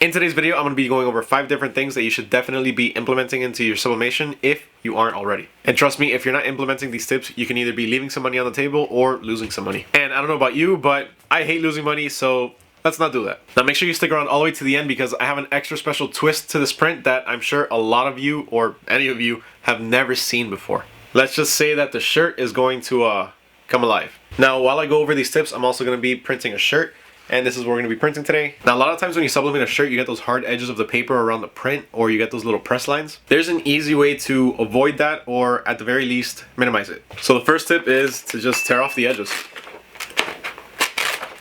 In today's video, I'm going to be going over 5 different things that you should definitely be implementing into your sublimation if you aren't already. And trust me, if you're not implementing these tips, you can either be leaving some money on the table or losing some money. And I don't know about you, but I hate losing money, so let's not do that. Now make sure you stick around all the way to the end because I have an extra special twist to this print that I'm sure a lot of you or any of you have never seen before. Let's just say that the shirt is going to come alive. Now while I go over these tips, I'm also going to be printing a shirt. And this is what we're going to be printing today. Now a lot of times when you sublimate a shirt, you get those hard edges of the paper around the print, or you get those little press lines. There's an easy way to avoid that, or at the very least, minimize it. So the first tip is to just tear off the edges.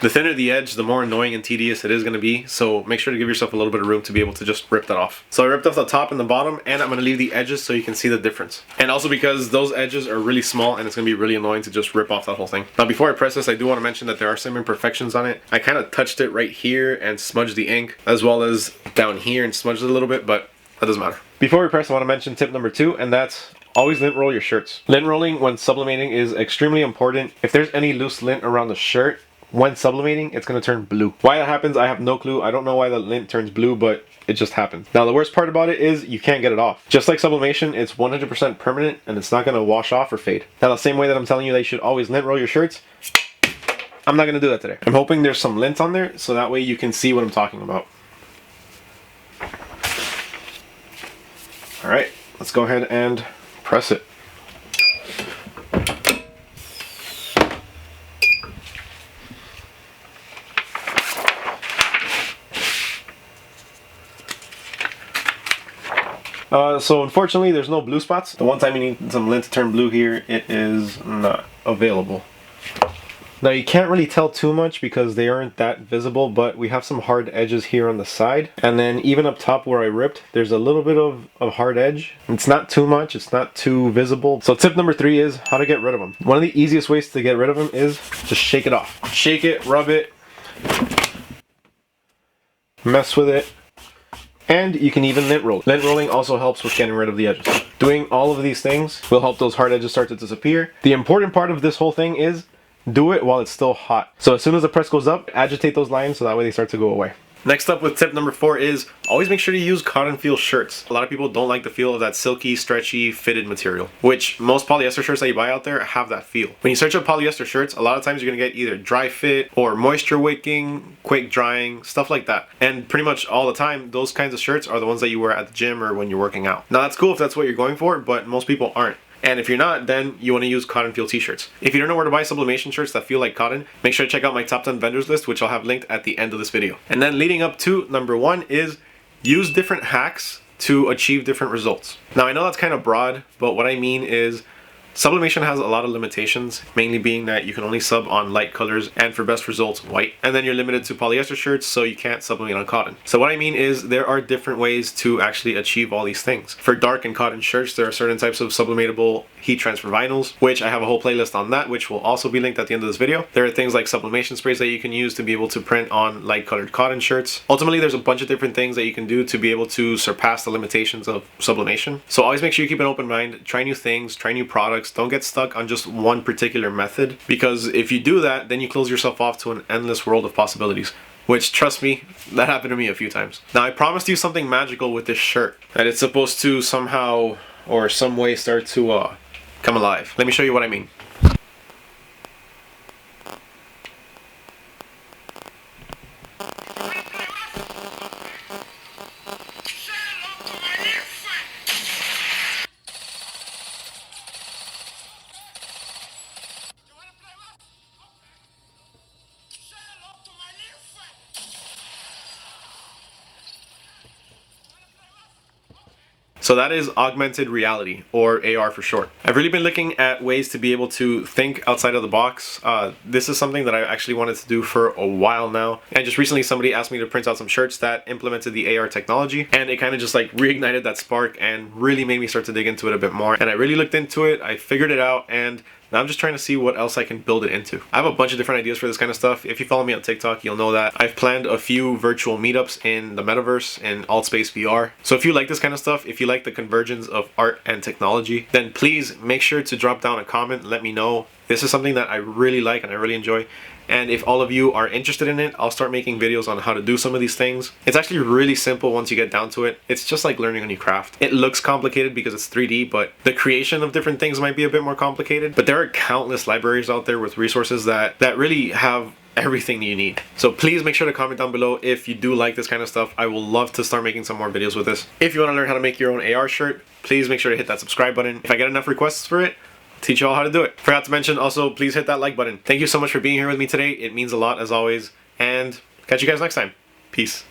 The thinner the edge, the more annoying and tedious it is going to be, so make sure to give yourself a little bit of room to be able to just rip that off. So I ripped off the top and the bottom, and I'm going to leave the edges so you can see the difference. And also because those edges are really small and it's going to be really annoying to just rip off that whole thing. Now before I press this, I do want to mention that there are some imperfections on it. I kind of touched it right here and smudged the ink, as well as down here and smudged it a little bit, but that doesn't matter. Before we press, I want to mention tip number 2, and that's always lint roll your shirts. Lint rolling when sublimating is extremely important. If there's any loose lint around the shirt, when sublimating, it's going to turn blue. Why that happens, I have no clue. I don't know why the lint turns blue, but it just happens. Now the worst part about it is you can't get it off. Just like sublimation, it's 100% permanent and it's not going to wash off or fade. Now the same way that I'm telling you that you should always lint roll your shirts, I'm not going to do that today. I'm hoping there's some lint on there so that way you can see what I'm talking about. Alright, let's go ahead and press it. So unfortunately there's no blue spots. The one time you need some lint to turn blue here, it is not available. Now you can't really tell too much because they aren't that visible, but we have some hard edges here on the side. And then even up top where I ripped, there's a little bit of hard edge. It's not too much, it's not too visible. So tip number 3 is how to get rid of them. One of the easiest ways to get rid of them is just shake it off. Shake it, rub it, mess with it. And you can even lint roll. Lint rolling also helps with getting rid of the edges. Doing all of these things will help those hard edges start to disappear. The important part of this whole thing is do it while it's still hot. So as soon as the press goes up, agitate those lines so that way they start to go away. Next up with tip number 4 is always make sure to use cotton feel shirts. A lot of people don't like the feel of that silky, stretchy, fitted material, which most polyester shirts that you buy out there have that feel. When you search up polyester shirts, a lot of times you're going to get either dry fit or moisture wicking, quick drying, stuff like that. And pretty much all the time, those kinds of shirts are the ones that you wear at the gym or when you're working out. Now that's cool if that's what you're going for, but most people aren't. And if you're not, then you want to use cotton feel t-shirts. If you don't know where to buy sublimation shirts that feel like cotton, make sure to check out my top 10 vendors list, which I'll have linked at the end of this video. And then leading up to number 1 is use different hacks to achieve different results. Now I know that's kind of broad, but what I mean is sublimation has a lot of limitations, mainly being that you can only sub on light colors and for best results white, and then you're limited to polyester shirts, so you can't sublimate on cotton. So what I mean is there are different ways to actually achieve all these things. For dark and cotton shirts, there are certain types of sublimatable heat transfer vinyls, which I have a whole playlist on that, which will also be linked at the end of this video. There are things like sublimation sprays that you can use to be able to print on light colored cotton shirts. Ultimately, there's a bunch of different things that you can do to be able to surpass the limitations of sublimation. So always make sure you keep an open mind, try new things, try new products. Don't get stuck on just one particular method, because if you do that, then you close yourself off to an endless world of possibilities. Which, trust me, that happened to me a few times. Now, I promised you something magical with this shirt, that it's supposed to somehow or some way start to come alive. Let me show you what I mean. So that is augmented reality, or AR for short. I've really been looking at ways to be able to think outside of the box. This is something that I actually wanted to do for a while now. And just recently somebody asked me to print out some shirts that implemented the AR technology. And it kind of just like reignited that spark and really made me start to dig into it a bit more. And I really looked into it, I figured it out, and now I'm just trying to see what else I can build it into. I have a bunch of different ideas for this kind of stuff. If you follow me on TikTok, you'll know that I've planned a few virtual meetups in the metaverse in Altspace VR. So if you like this kind of stuff, if you like the convergence of art and technology, then please make sure to drop down a comment and let me know. This is something that I really like and I really enjoy. And if all of you are interested in it, I'll start making videos on how to do some of these things. It's actually really simple once you get down to it. It's just like learning a new craft. It looks complicated because it's 3D, but the creation of different things might be a bit more complicated. But there are countless libraries out there with resources that really have everything you need. So please make sure to comment down below if you do like this kind of stuff. I will love to start making some more videos with this. If you want to learn how to make your own AR shirt, please make sure to hit that subscribe button. If I get enough requests for it, I'll teach you all how to do it. Forgot to mention also, please hit that like button. Thank you so much for being here with me today. It means a lot as always, and catch you guys next time. Peace.